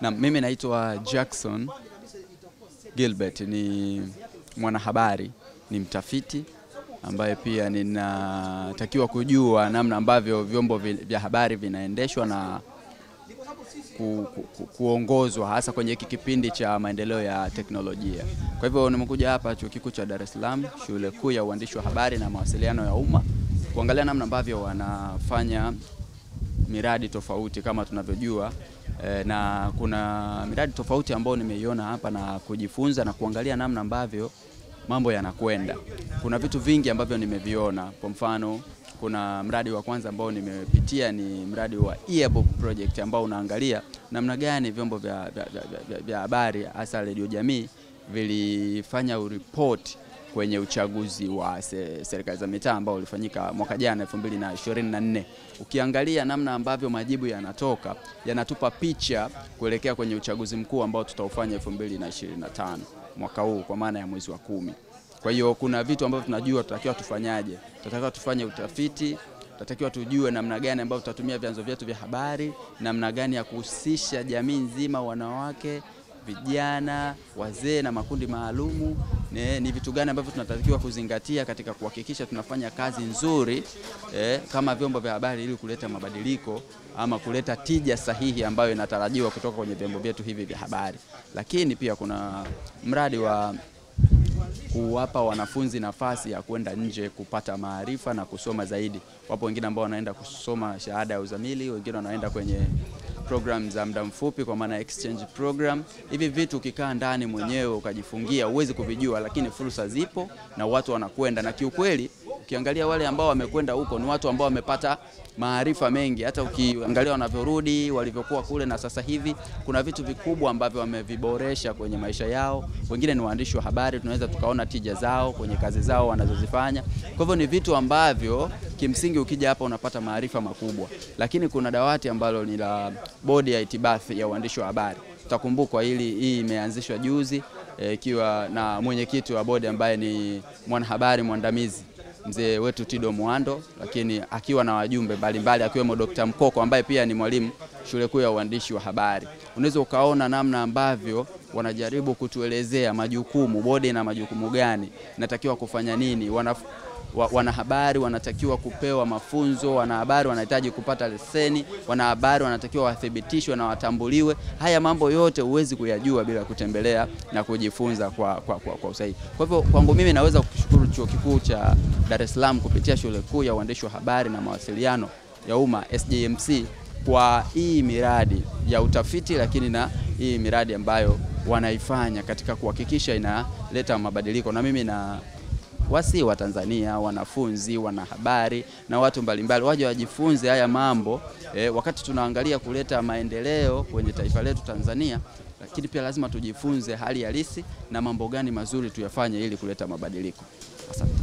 Na mimi naitwa Jackson Gilbert, ni mwanahabari, ni mtafiti ambaye pia ninatakiwa kujua namna ambavyo vyombo vya habari vinaendeshwa na kuongozwa hasa kwenye kipindi cha maendeleo ya teknolojia. Kwa hivyo nimekuja hapa Chuo Kikuu cha Dar es Salaam, Shule Kuu ya Uandishi wa Habari na Mawasiliano ya Umma, kuangalia namna ambavyo wanafanya miradi tofauti kama tunavyojua, na kuna miradi tofauti ambayo nimeiona hapa na kujifunza na kuangalia namna ambavyo mambo yanakwenda. Kuna vitu vingi ambavyo nimeviona. Kwa mfano, kuna mradi wa kwanza ambao nimepitia ni mradi wa Earbook Project ambao unaangalia namna gani vyombo vya habari hasa Radio Jamii vilifanya report kwenye uchaguzi wa serikali za mitaa ambao ulifanyika mwaka jana 2024. Ukiangalia namna ambavyo majibu yanatoka, yanatupa picha kuelekea kwenye uchaguzi mkuu ambao tutaufanya 2025 mwaka huu, kwa maana ya mwezi wa 10. Kwa hiyo kuna vitu ambavyo tunajua tutakiwa tufanyaje. Tutatakiwa tufanye utafiti, tutatakiwa tujue namna gani ambavyo tutatumia vyanzo vyetu vya habari, namna gani ya kuhusisha jamii nzima, wanawake, vijana, wazee na makundi maalumu. Ni vitu gani ambavyo tunatakiwa kuzingatia katika kuhakikisha tunafanya kazi nzuri kama vyombo vya habari ili kuleta mabadiliko ama kuleta tija sahihi ambayo inatarajiwa kutoka kwenye vyombo vyetu hivi vya habari. Lakini pia kuna mradi wa kuwapa wanafunzi nafasi ya kwenda nje kupata maarifa na kusoma zaidi. Wapo wengine ambao wanaenda kusoma shahada ya uzamili, wengine wanaenda kwenye program za muda mfupi kwa maana exchange program. Hivi vitu ukikaa ndani mwenyewe ukajifungia huwezi kuvijua, lakini fursa zipo na watu wanakwenda, na kiukweli ukiangalia wale ambao wamekwenda huko ni watu ambao wamepata maarifa mengi. Hata ukiangalia wanavyorudi, walivyokuwa kule na sasa hivi, kuna vitu vikubwa ambavyo wameviboresha kwenye maisha yao. Wengine ni waandishi wa habari, tunaweza tukaona tija zao kwenye kazi zao wanazozifanya. Kwa hivyo ni vitu ambavyo kimsingi ukija hapa unapata maarifa makubwa. Lakini kuna dawati ambalo ni la bodi ya itibathi ya uandishi wa habari. Tutakumbukwa hii imeanzishwa juzi ikiwa na mwenyekiti wa bodi ambaye ni mwanahabari mwandamizi mzee wetu Tido Mwando, lakini akiwa na wajumbe mbalimbali akiwemo Dr. Mkoko ambaye pia ni mwalimu Shule Kuu ya Uandishi wa Habari. Unaweza ukaona namna ambavyo wanajaribu kutuelezea majukumu, bodi na majukumu gani, natakiwa kufanya nini. Wanahabari wanatakiwa kupewa mafunzo, wanahabari wanahitaji kupata leseni, wanahabari wanatakiwa wathibitishwe na watambuliwe. Haya mambo yote huwezi kuyajua bila kutembelea na kujifunza kwa usahihi. Kwa hivyo kwangu mimi naweza kushukuru Chuo Kikuu cha Dar es Salaam kupitia Shule Kuu ya Uandishi wa Habari na Mawasiliano ya Umma SJMC kwa hii miradi ya utafiti, lakini na hii miradi ambayo wanaifanya katika kuhakikisha inaleta mabadiliko. Na mimi na wasi wa Tanzania, wanafunzi, wanahabari na watu mbalimbali waje wajifunze haya mambo wakati tunaangalia kuleta maendeleo kwenye taifa letu Tanzania, lakini pia lazima tujifunze hali halisi na mambo gani mazuri tuyafanye ili kuleta mabadiliko. Asante.